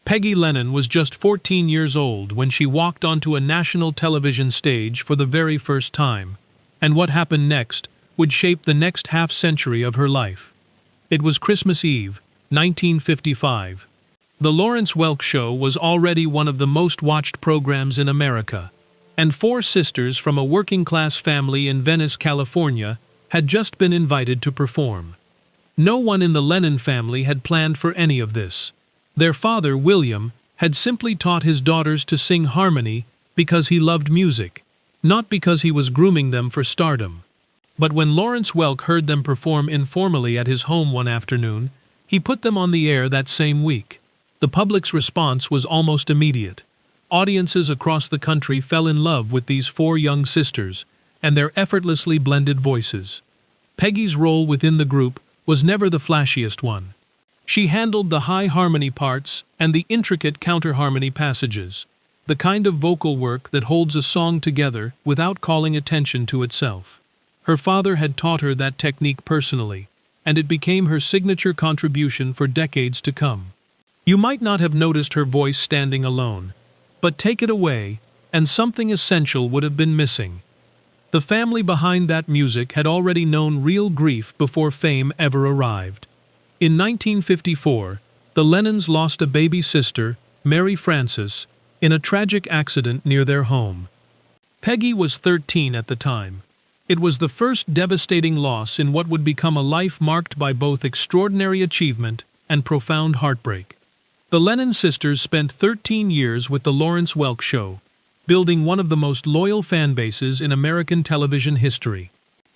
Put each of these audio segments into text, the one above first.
Peggy Lennon was just 14 years old when she walked onto a national television stage for the very first time, and what happened next would shape the next half-century of her life. It was Christmas Eve, 1955. The Lawrence Welk Show was already one of the most watched programs in America, and four sisters from a working-class family in Venice, California, had just been invited to perform. No one in the Lennon family had planned for any of this. Their father, William, had simply taught his daughters to sing harmony because he loved music, not because he was grooming them for stardom. But when Lawrence Welk heard them perform informally at his home one afternoon, he put them on the air that same week. The public's response was almost immediate. Audiences across the country fell in love with these four young sisters and their effortlessly blended voices. Peggy's role within the group was never the flashiest one. She handled the high harmony parts and the intricate counter-harmony passages, the kind of vocal work that holds a song together without calling attention to itself. Her father had taught her that technique personally, and it became her signature contribution for decades to come. You might not have noticed her voice standing alone, but take it away, and something essential would have been missing. The family behind that music had already known real grief before fame ever arrived. In 1954, the Lennons lost a baby sister, Mary Frances, in a tragic accident near their home. Peggy was 13 at the time. It was the first devastating loss in what would become a life marked by both extraordinary achievement and profound heartbreak. The Lennon sisters spent 13 years with the Lawrence Welk Show, building one of the most loyal fan bases in American television history.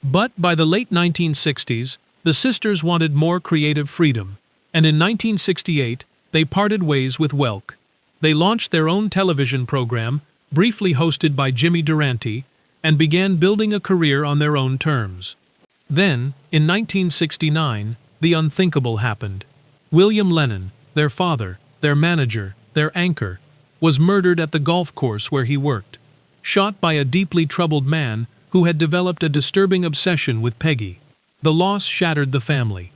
But by the late 1960s, the sisters wanted more creative freedom, and in 1968, they parted ways with Welk. They launched their own television program, briefly hosted by Jimmy Durante, and began building a career on their own terms. Then, in 1969, the unthinkable happened. William Lennon, their father, their manager, their anchor, was murdered at the golf course where he worked, shot by a deeply troubled man who had developed a disturbing obsession with Peggy. The loss shattered the family.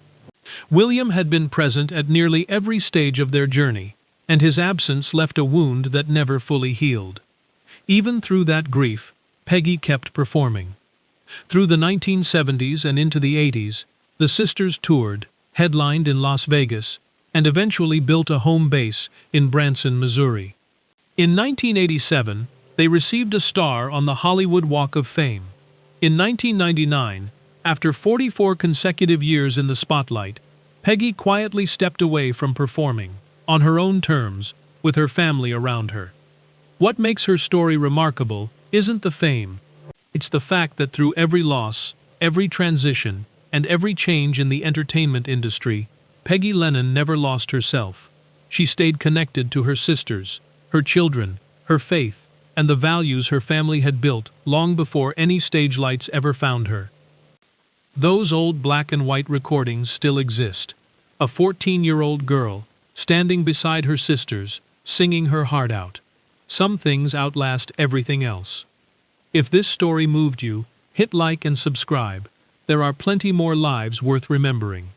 William had been present at nearly every stage of their journey, and his absence left a wound that never fully healed. Even through that grief, Peggy kept performing. Through the 1970s and into the 80s, the sisters toured, headlined in Las Vegas, and eventually built a home base in Branson, Missouri. In 1987, they received a star on the Hollywood Walk of Fame. In 1999, after 44 consecutive years in the spotlight, Peggy quietly stepped away from performing, on her own terms, with her family around her. What makes her story remarkable isn't the fame. It's the fact that through every loss, every transition, and every change in the entertainment industry, Peggy Lennon never lost herself. She stayed connected to her sisters, her children, her faith, and the values her family had built long before any stage lights ever found her. Those old black and white recordings still exist. A 14-year-old girl, standing beside her sisters, singing her heart out. Some things outlast everything else. If this story moved you, hit like and subscribe. There are plenty more lives worth remembering.